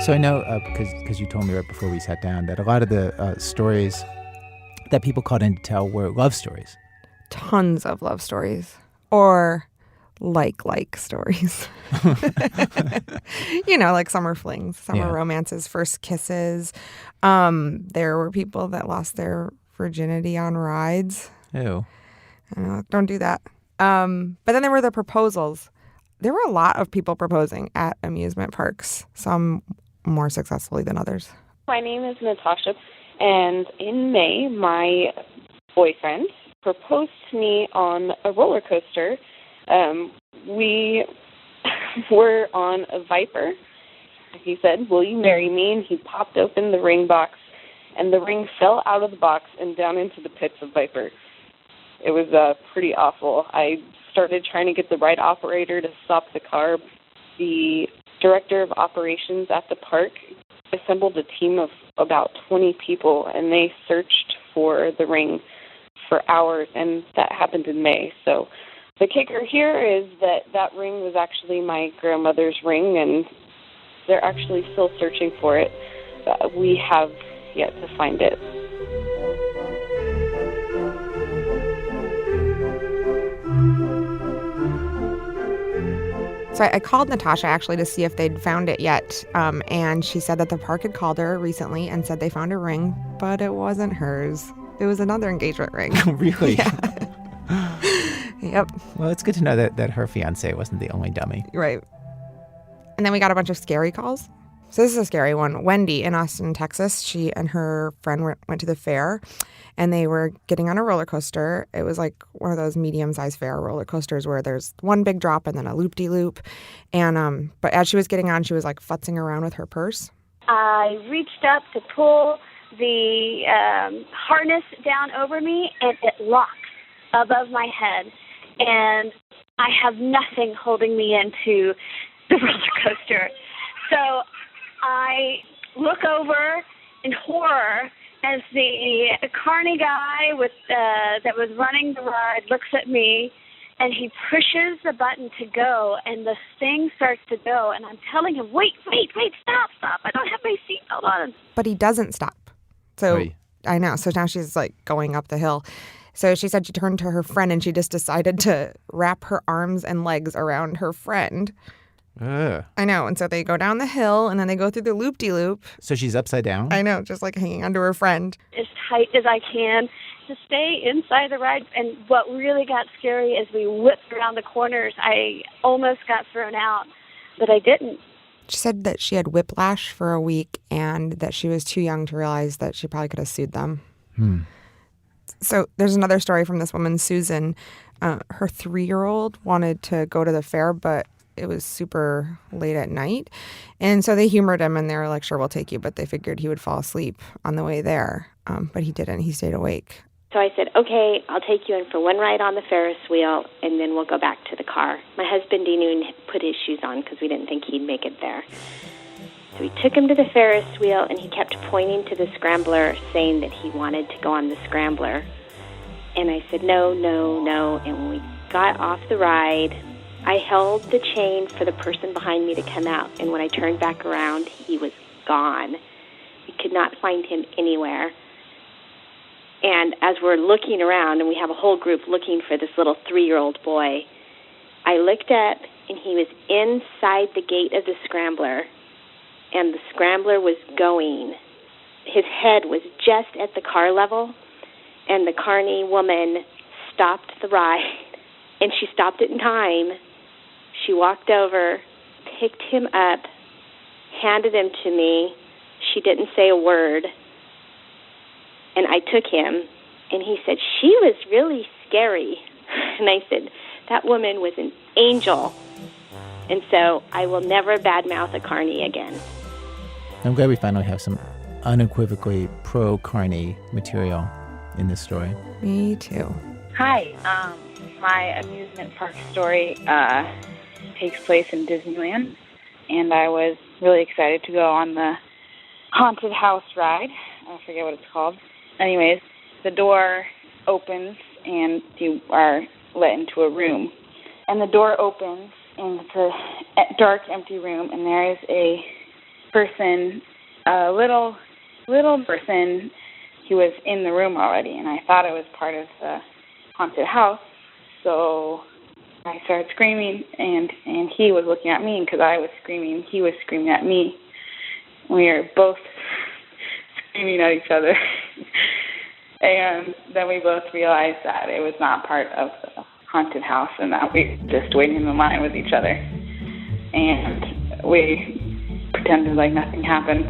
So I know, because you told me right before we sat down, that a lot of the stories that people called in to tell were love stories. Tons of love stories. Or like stories. Like summer flings, summer romances, first kisses. There were people that lost their virginity on rides. Ew. Don't do that. But then there were the proposals. There were a lot of people proposing at amusement parks, some more successfully than others. My name is Natasha, and in May, my boyfriend proposed to me on a roller coaster. We were on a Viper. He said, "Will you marry me?" And he popped open the ring box, and the ring fell out of the box and down into the pits of Viper. It was pretty awful. I started trying to get the right operator to stop the car. The director of operations at the park assembled a team of about 20 people, and they searched for the ring for hours, and that happened in May. So the kicker here is that ring was actually my grandmother's ring, and they're actually still searching for it. We have yet to find it. So I called Natasha actually to see if they'd found it yet, and she said that the park had called her recently and said they found a ring, but it wasn't hers. It was another engagement ring. Really? Yeah. Yep. Well, it's good to know that her fiancé wasn't the only dummy. Right. And then we got a bunch of scary calls. So this is a scary one. Wendy in Austin, Texas, she and her friend went to the fair, and they were getting on a roller coaster. It was like one of those medium-sized fair roller coasters where there's one big drop and then a loop-de-loop. And but as she was getting on, she was like futzing around with her purse. I reached up to pull the harness down over me, and it locked above my head. And I have nothing holding me into the roller coaster. So I look over in horror as the carny guy with that was running the ride looks at me, and he pushes the button to go, and the thing starts to go, and I'm telling him, wait, stop, I don't have my seatbelt on. But he doesn't stop. So I know. So now she's like going up the hill. So she said she turned to her friend, and she just decided to wrap her arms and legs around her friend. I know. And so they go down the hill, and then they go through the loop-de-loop. So she's upside down? I know, just like hanging onto her friend. As tight as I can to stay inside the ride. And what really got scary is we whipped around the corners. I almost got thrown out, but I didn't. She said that she had whiplash for a week and that she was too young to realize that she probably could have sued them. So there's another story from this woman, Susan. Her 3-year-old wanted to go to the fair, but it was super late at night. And so they humored him, and they were like, sure, we'll take you. But they figured he would fall asleep on the way there. But he didn't. He stayed awake. So I said, okay, I'll take you in for one ride on the Ferris wheel, and then we'll go back to the car. My husband didn't even put his shoes on because we didn't think he'd make it there. So we took him to the Ferris wheel, and he kept pointing to the scrambler, saying that he wanted to go on the scrambler. And I said, no. And when we got off the ride, I held the chain for the person behind me to come out. And when I turned back around, he was gone. We could not find him anywhere. And as we're looking around, and we have a whole group looking for this little 3-year-old boy, I looked up, and he was inside the gate of the scrambler, and the scrambler was going. His head was just at the car level, and the carny woman stopped the ride, and she stopped it in time. She walked over, picked him up, handed him to me. She didn't say a word. And I took him, and he said, "She was really scary." And I said, "That woman was an angel." And so I will never badmouth a carny again. I'm glad we finally have some unequivocally pro-carny material in this story. Me too. Hi. My amusement park story takes place in Disneyland, and I was really excited to go on the haunted house ride. I forget what it's called. Anyways, the door opens, and you are let into a room. And the door opens, and it's a dark, empty room, and there is a person, a little person who was in the room already, and I thought it was part of the haunted house. So I started screaming, and he was looking at me, and because I was screaming, he was screaming at me. We were both screaming at each other. And then we both realized that it was not part of the haunted house and that we were just waiting in line with each other. And we pretended like nothing happened.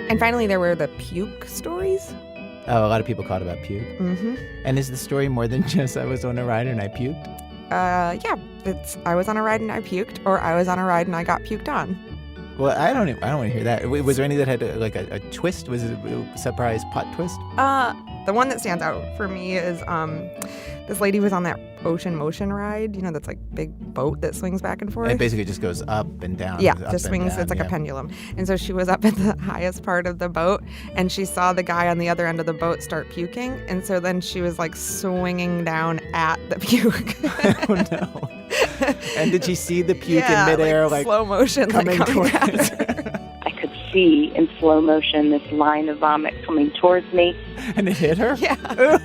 And finally, there were the puke stories. Oh, a lot of people caught about puke. Mm-hmm. And is the story more than just I was on a ride and I puked? Yeah, it's I was on a ride and I puked, or I was on a ride and I got puked on. Well, I don't want to hear that. Was there any that had a twist? Was it a surprise plot twist? The one that stands out for me is this lady was on that ocean motion ride, that's like big boat that swings back and forth. It basically just goes up and down. Yeah, just swings. It's like a pendulum. And so she was up at the highest part of the boat, and she saw the guy on the other end of the boat start puking. And so then she was like swinging down at the puke. Oh, no. And did she see the puke in midair, like slow motion, coming towards her? I could see in slow motion this line of vomit coming towards me. And it hit her? Yeah.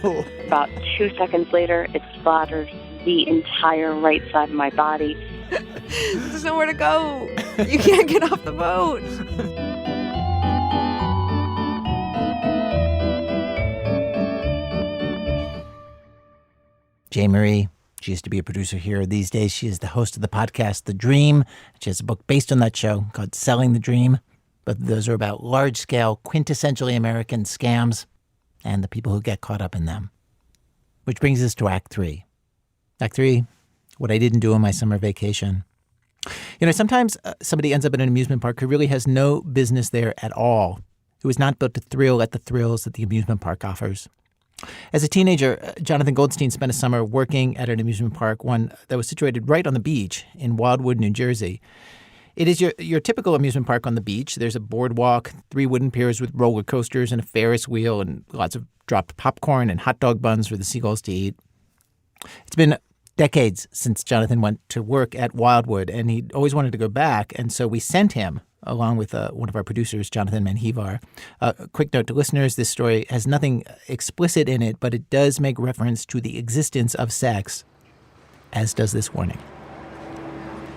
Ew. About 2 seconds later, it splattered the entire right side of my body. There's nowhere to go. You can't get off the boat. J. Marie, she used to be a producer here. These days, she is the host of the podcast, The Dream. She has a book based on that show called Selling the Dream. Both of those are about large-scale, quintessentially American scams and the people who get caught up in them. Which brings us to Act 3. Act 3, what I didn't do on my summer vacation. Sometimes somebody ends up in an amusement park who really has no business there at all, who is not built to thrill at the thrills that the amusement park offers. As a teenager, Jonathan Goldstein spent a summer working at an amusement park, one that was situated right on the beach in Wildwood, New Jersey. It is your typical amusement park on the beach. There's a boardwalk, 3 wooden piers with roller coasters and a Ferris wheel and lots of dropped popcorn and hot dog buns for the seagulls to eat. It's been decades since Jonathan went to work at Wildwood, and he always wanted to go back, and so we sent him, along with one of our producers, Jonathan Manhivar. Quick note to listeners, this story has nothing explicit in it, but it does make reference to the existence of sex, as does this warning.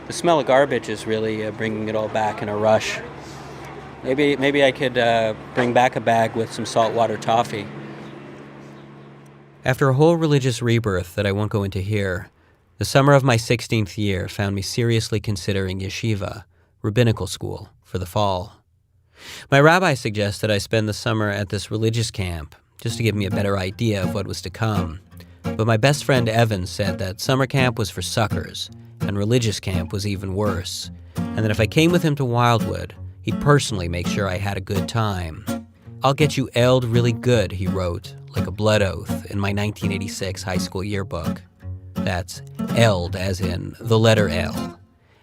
The smell of garbage is really bringing it all back in a rush. Maybe I could bring back a bag with some saltwater toffee. After a whole religious rebirth that I won't go into here, the summer of my 16th year found me seriously considering yeshiva, rabbinical school, for the fall. My rabbi suggested I spend the summer at this religious camp, just to give me a better idea of what was to come. But my best friend Evan said that summer camp was for suckers, and religious camp was even worse, and that if I came with him to Wildwood, he'd personally make sure I had a good time. "I'll get you L'd really good," he wrote, like a blood oath, in my 1986 high school yearbook. That's L'd as in the letter L.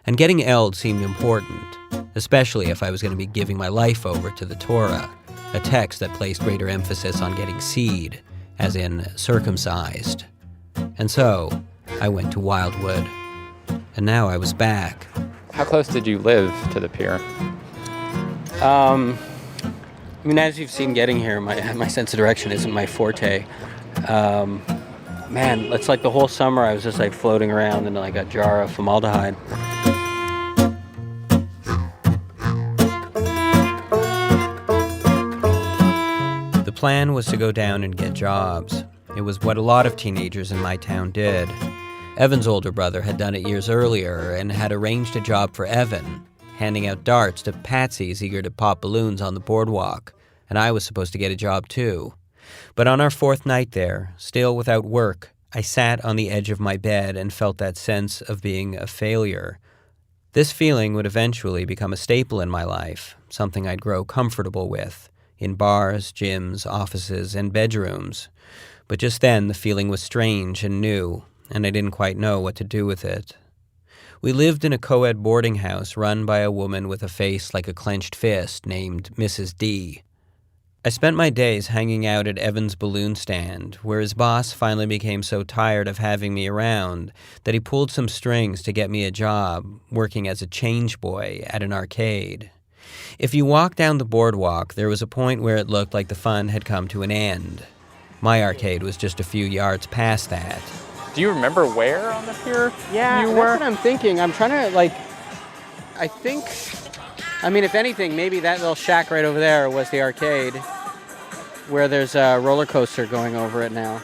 And getting L'd seemed important, especially if I was going to be giving my life over to the Torah, a text that placed greater emphasis on getting seed, as in circumcised. And so, I went to Wildwood. And now I was back. How close did you live to the pier? As you've seen getting here, my sense of direction isn't my forte. It's like the whole summer I was just like floating around in like a jar of formaldehyde. The plan was to go down and get jobs. It was what a lot of teenagers in my town did. Evan's older brother had done it years earlier and had arranged a job for Evan, handing out darts to patsies eager to pop balloons on the boardwalk, and I was supposed to get a job too. But on our fourth night there, still without work, I sat on the edge of my bed and felt that sense of being a failure. This feeling would eventually become a staple in my life, something I'd grow comfortable with, in bars, gyms, offices, and bedrooms. But just then the feeling was strange and new, and I didn't quite know what to do with it. We lived in a co-ed boarding house run by a woman with a face like a clenched fist named Mrs. D. I spent my days hanging out at Evan's balloon stand, where his boss finally became so tired of having me around that he pulled some strings to get me a job, working as a change boy at an arcade. If you walked down the boardwalk, there was a point where it looked like the fun had come to an end. My arcade was just a few yards past that. Do you remember where on the pier Yeah, you that's were? what I'm thinking. I'm trying to, if anything, maybe that little shack right over there was the arcade where there's a roller coaster going over it now.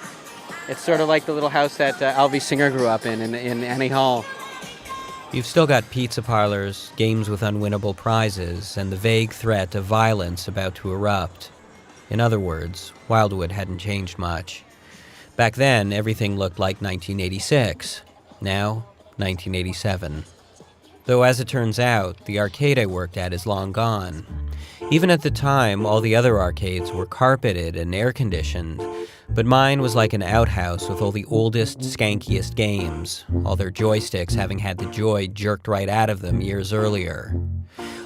It's sort of like the little house that Alvy Singer grew up in Annie Hall. You've still got pizza parlors, games with unwinnable prizes, and the vague threat of violence about to erupt. In other words, Wildwood hadn't changed much. Back then, everything looked like 1986. Now, 1987. Though as it turns out, the arcade I worked at is long gone. Even at the time, all the other arcades were carpeted and air-conditioned, but mine was like an outhouse with all the oldest, skankiest games, all their joysticks having had the joy jerked right out of them years earlier.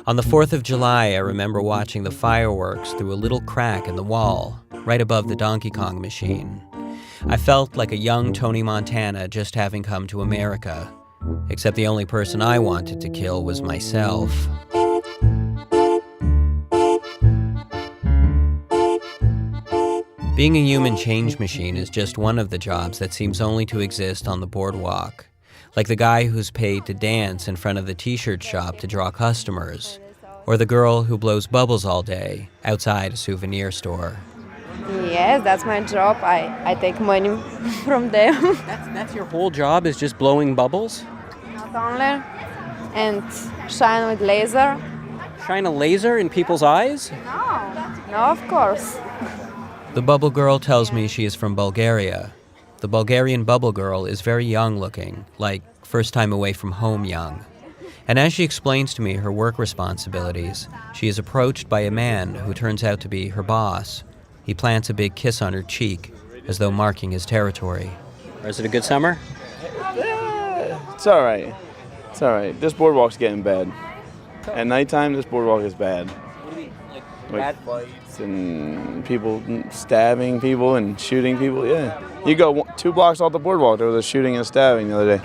On the 4th of July, I remember watching the fireworks through a little crack in the wall, right above the Donkey Kong machine. I felt like a young Tony Montana just having come to America. Except the only person I wanted to kill was myself. Being a human change machine is just one of the jobs that seems only to exist on the boardwalk. Like the guy who's paid to dance in front of the t-shirt shop to draw customers. Or the girl who blows bubbles all day outside a souvenir store. Yes, that's my job. I take money from them. That's your whole job, is just blowing bubbles? Not only. And shine with laser. Shine a laser in people's eyes? No, of course. The bubble girl tells me she is from Bulgaria. The Bulgarian bubble girl is very young looking, like first time away from home young. And as she explains to me her work responsibilities, she is approached by a man who turns out to be her boss. He plants a big kiss on her cheek, as though marking his territory. Is it a good summer? It's all right. It's all right. This boardwalk's getting bad. At nighttime, this boardwalk is bad. Like fights and people stabbing people and shooting people. Yeah. You go 2 blocks off the boardwalk, there was a shooting and stabbing the other day.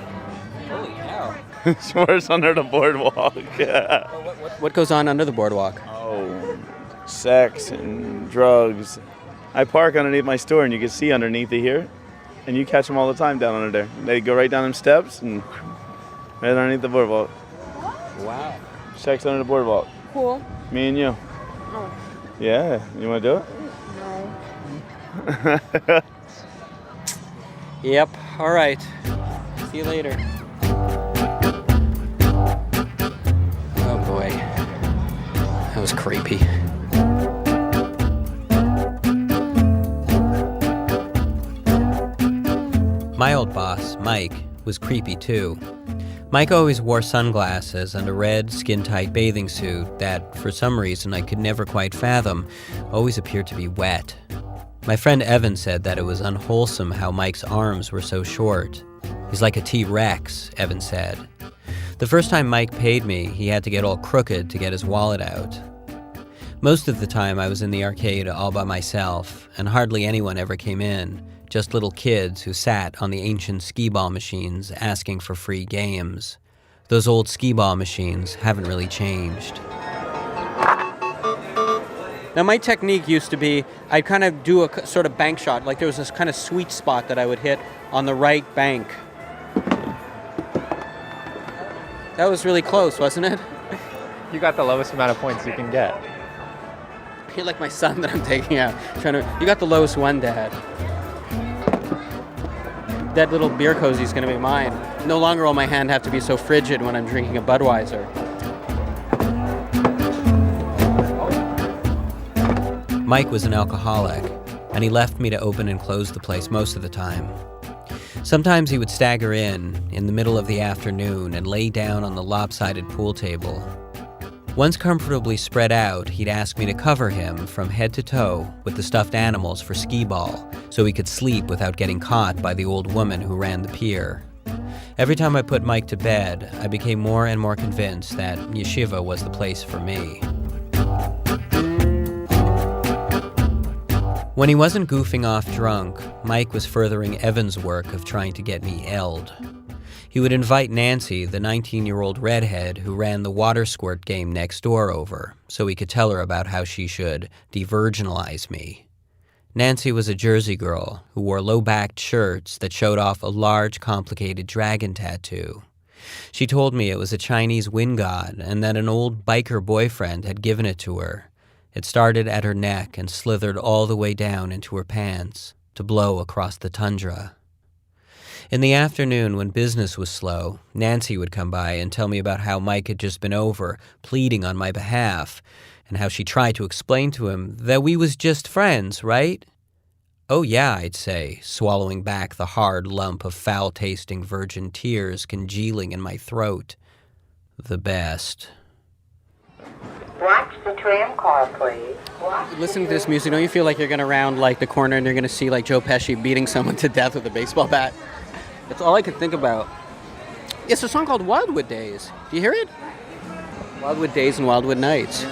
Holy cow. It's worse under the boardwalk. Yeah. What goes on under the boardwalk? Oh, sex and drugs. I park underneath my store and you can see underneath it here. And you catch them all the time down under there. They go right down them steps and right underneath the boardwalk. Wow. Sex under the boardwalk. Cool. Me and you. No. Yeah, you want to do it? No. Yep, all right. See you later. Oh boy. That was creepy. My old boss, Mike, was creepy too. Mike always wore sunglasses and a red, skin-tight bathing suit that, for some reason I could never quite fathom, always appeared to be wet. My friend Evan said that it was unwholesome how Mike's arms were so short. He's like a T-Rex, Evan said. The first time Mike paid me, he had to get all crooked to get his wallet out. Most of the time I was in the arcade all by myself, and hardly anyone ever came in. Just little kids who sat on the ancient skee-ball machines asking for free games. Those old skee-ball machines haven't really changed. Now my technique used to be, I'd kind of do a sort of bank shot, like there was this kind of sweet spot that I would hit on the right bank. That was really close, wasn't it? You got the lowest amount of points you can get. You're like my son that I'm taking out. You got the lowest one, Dad. that little beer cozy is going to be mine. No longer will my hand have to be so frigid when I'm drinking a Budweiser. Mike was an alcoholic, and he left me to open and close the place most of the time. Sometimes he would stagger in the middle of the afternoon, and lay down on the lopsided pool table. Once comfortably spread out, he'd ask me to cover him from head to toe with the stuffed animals for skee-ball, so he could sleep without getting caught by the old woman who ran the pier. Every time I put Mike to bed, I became more and more convinced that yeshiva was the place for me. When he wasn't goofing off drunk, Mike was furthering Evan's work of trying to get me L'd. He would invite Nancy, the 19-year-old redhead who ran the water squirt game next door, over, so he could tell her about how she should de-virginalize me. Nancy was a Jersey girl who wore low-backed shirts that showed off a large, complicated dragon tattoo. She told me it was a Chinese wind god and that an old biker boyfriend had given it to her. It started at her neck and slithered all the way down into her pants to blow across the tundra. In the afternoon, when business was slow, Nancy would come by and tell me about how Mike had just been over, pleading on my behalf, and how she tried to explain to him that we was just friends, right? Oh yeah, I'd say, swallowing back the hard lump of foul-tasting virgin tears congealing in my throat. The best. Watch the tram car, please. Listening to this music, don't you feel like you're going to round like the corner and you're going to see like Joe Pesci beating someone to death with a baseball bat? That's all I could think about. It's a song called Wildwood Days. Do you hear it? Wildwood Days and Wildwood Nights.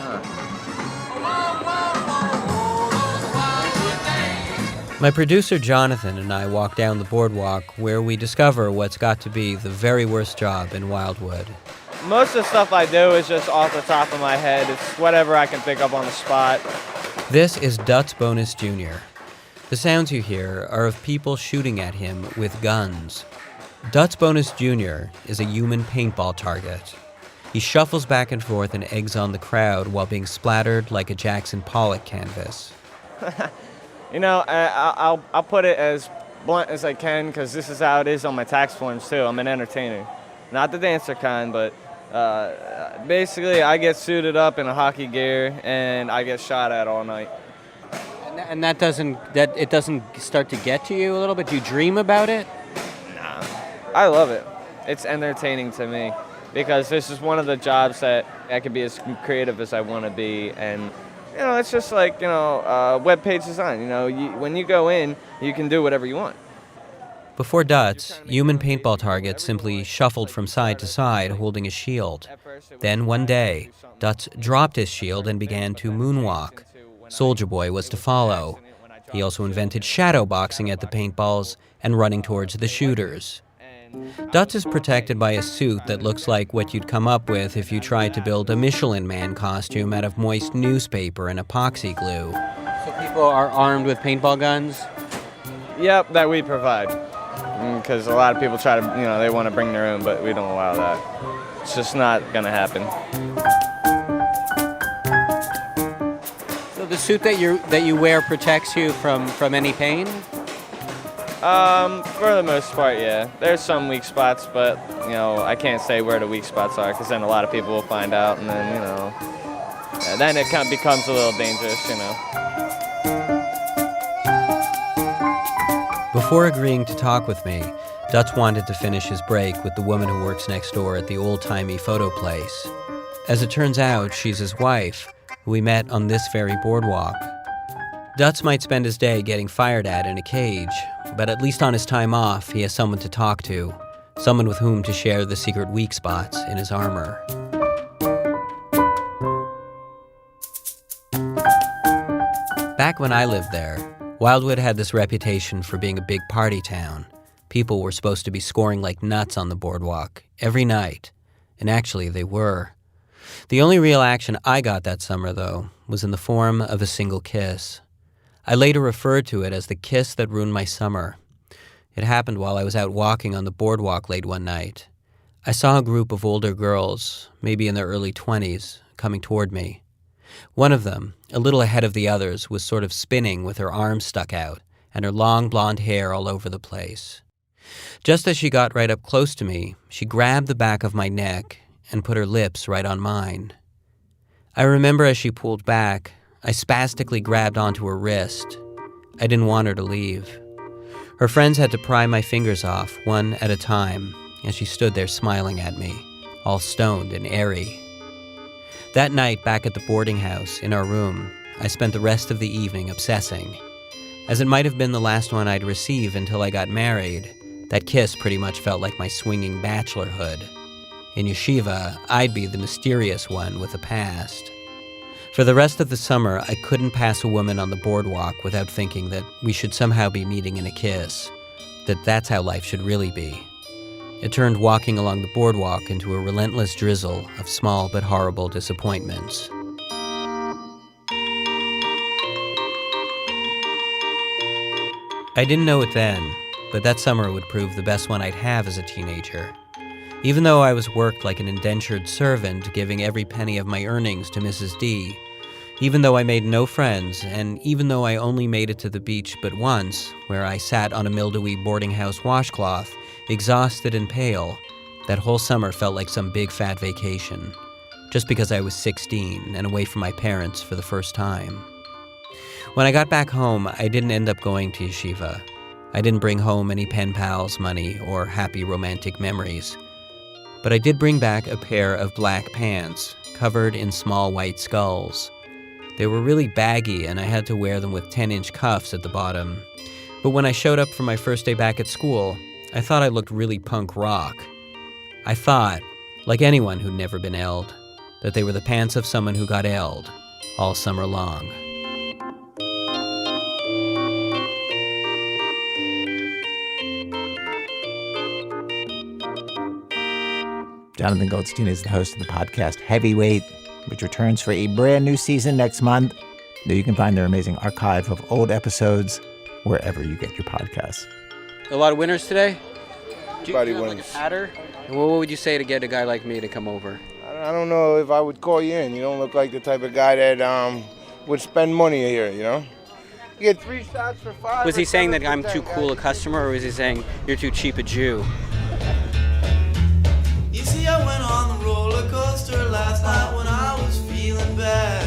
My producer Jonathan and I walk down the boardwalk where we discover what's got to be the very worst job in Wildwood. Most of the stuff I do is just off the top of my head. It's whatever I can think up on the spot. This is Dutz Bonus Jr. The sounds you hear are of people shooting at him with guns. Dutz Bonus Jr. is a human paintball target. He shuffles back and forth and eggs on the crowd while being splattered like a Jackson Pollock canvas. You know, I'll put it as blunt as I can because this is how it is on my tax forms too. I'm an entertainer. Not the dancer kind, but basically I get suited up in a hockey gear and I get shot at all night. And it doesn't start to get to you a little bit? Do you dream about it? Nah. I love it. It's entertaining to me because this is one of the jobs that I can be as creative as I want to be. And, you know, it's just like, you know, web page design. You know, when you go in, you can do whatever you want. Before Dutz, human paintball targets simply shuffled from side to side holding a shield. Then one day, Dutz dropped his shield and began to moonwalk. Soldier Boy was to follow. He also invented shadow boxing at the paintballs and running towards the shooters. Dutz is protected by a suit that looks like what you'd come up with if you tried to build a Michelin Man costume out of moist newspaper and epoxy glue. So people are armed with paintball guns? Yep, that we provide. Because a lot of people try to, you know, they want to bring their own, but we don't allow that. It's just not going to happen. So the suit that you wear protects you from any pain? For the most part, yeah. There's some weak spots, but, you know, I can't say where the weak spots are because then a lot of people will find out and then, you know, then it kind of becomes a little dangerous, you know. Before agreeing to talk with me, Dutz wanted to finish his break with the woman who works next door at the old-timey photo place. As it turns out, she's his wife, who we met on this very boardwalk. Dutz might spend his day getting fired at in a cage, but at least on his time off, he has someone to talk to, someone with whom to share the secret weak spots in his armor. Back when I lived there, Wildwood had this reputation for being a big party town. People were supposed to be scoring like nuts on the boardwalk every night, and actually they were. The only real action I got that summer, though, was in the form of a single kiss. I later referred to it as the kiss that ruined my summer. It happened while I was out walking on the boardwalk late one night. I saw a group of older girls, maybe in their early 20s, coming toward me. One of them, a little ahead of the others, was sort of spinning with her arms stuck out and her long blonde hair all over the place. Just as she got right up close to me, she grabbed the back of my neck and put her lips right on mine. I remember as she pulled back, I spastically grabbed onto her wrist. I didn't want her to leave. Her friends had to pry my fingers off, one at a time, as she stood there smiling at me, all stoned and airy. That night, back at the boarding house, in our room, I spent the rest of the evening obsessing. As it might have been the last one I'd receive until I got married, that kiss pretty much felt like my swinging bachelorhood. In yeshiva, I'd be the mysterious one with a past. For the rest of the summer, I couldn't pass a woman on the boardwalk without thinking that we should somehow be meeting in a kiss, that's how life should really be. It turned walking along the boardwalk into a relentless drizzle of small but horrible disappointments. I didn't know it then, but that summer would prove the best one I'd have as a teenager. Even though I was worked like an indentured servant, giving every penny of my earnings to Mrs. D, even though I made no friends, and even though I only made it to the beach but once, where I sat on a mildewy boarding house washcloth, exhausted and pale, that whole summer felt like some big fat vacation, just because I was 16 and away from my parents for the first time. When I got back home, I didn't end up going to yeshiva. I didn't bring home any pen pals, money, or happy romantic memories. But I did bring back a pair of black pants, covered in small white skulls. They were really baggy, and I had to wear them with 10-inch cuffs at the bottom. But when I showed up for my first day back at school, I thought I looked really punk rock. I thought, like anyone who'd never been L'd, that they were the pants of someone who got L'd all summer long. Jonathan Goldstein is the host of the podcast Heavyweight, which returns for a brand new season next month. There you can find their amazing archive of old episodes wherever you get your podcasts. A lot of winners today? Do you Everybody have like wins. a patter? And what would you say to get a guy like me to come over? I don't know if I would call you in. You don't look like the type of guy that would spend money here, you know? You get 3 shots for 5. Was he saying that I'm too cool a customer, or was he saying you're too cheap a Jew? You see, I went on the roller coaster last night when I was feeling bad.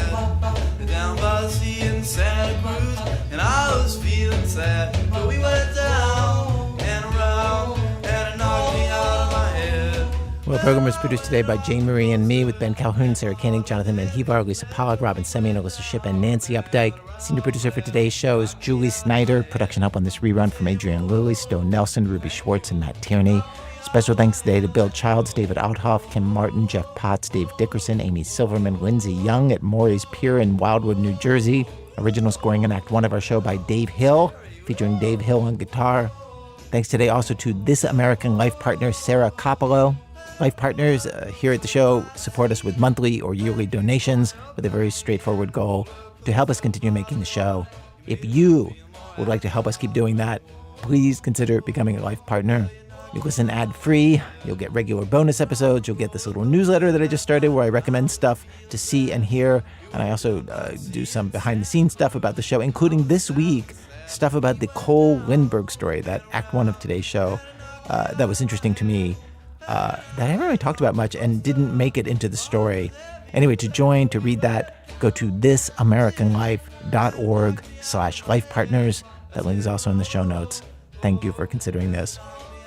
Down by the sea in Santa Cruz, and I was feeling sad. But we went down and around, and it knocked me out of my head. Well, the program was produced today by Jane Marie and me, with Ben Calhoun, Sarah Koenig, Jonathan Menjivar, Lisa Pollack, Robin Semien, Alyssa Shipp, and Nancy Updike. Senior producer for today's show is Julie Snyder. Production help on this rerun from Adrienne Lilly, Stone Nelson, Ruby Schwartz, and Matt Tierney. Special thanks today to Bill Childs, David Outhoff, Kim Martin, Jeff Potts, Dave Dickerson, Amy Silverman, Lindsay Young at Morey's Pier in Wildwood, New Jersey. Original scoring in Act 1 of our show by Dave Hill, featuring Dave Hill on guitar. Thanks today also to This American Life partner, Sarah Coppolo. Life partners here at the show support us with monthly or yearly donations with a very straightforward goal to help us continue making the show. If you would like to help us keep doing that, please consider becoming a Life partner. You listen ad-free, you'll get regular bonus episodes, you'll get this little newsletter that I just started where I recommend stuff to see and hear, and I also do some behind-the-scenes stuff about the show, including this week, stuff about the Cole Lindbergh story, that Act 1 of today's show, that was interesting to me, that I haven't really talked about much and didn't make it into the story. Anyway, to join, to read that, go to thisamericanlife.org/lifepartners. That link is also in the show notes. Thank you for considering this.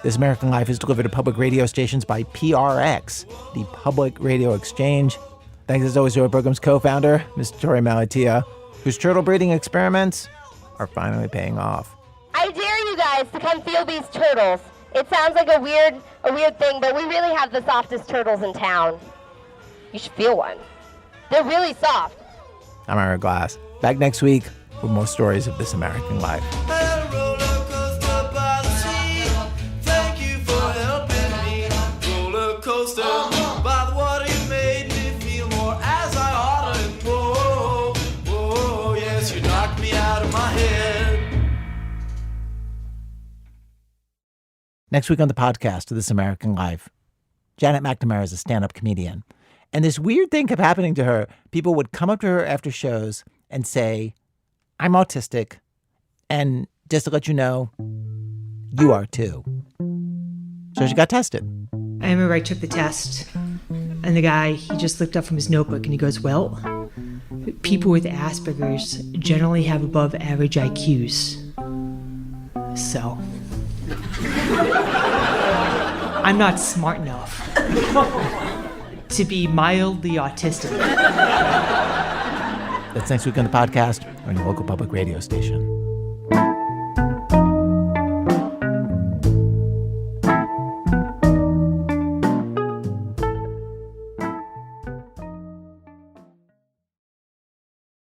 This American Life is delivered to public radio stations by PRX, the Public Radio Exchange. Thanks as always to our program's co-founder, Ms. Tori Malatia, whose turtle breeding experiments are finally paying off. I dare you guys to come feel these turtles. It sounds like a weird thing, but we really have the softest turtles in town. You should feel one. They're really soft. I'm Ira Glass. Back next week with more stories of This American Life. Next week on the podcast of This American Life, Janet McNamara is a stand-up comedian. And this weird thing kept happening to her. People would come up to her after shows and say, I'm autistic. And just to let you know, you are too. So she got tested. I remember I took the test, and the guy, he just looked up from his notebook and he goes, well, people with Asperger's generally have above average IQs. So, I'm not smart enough to be mildly autistic. That's next week on the podcast or on your local public radio station.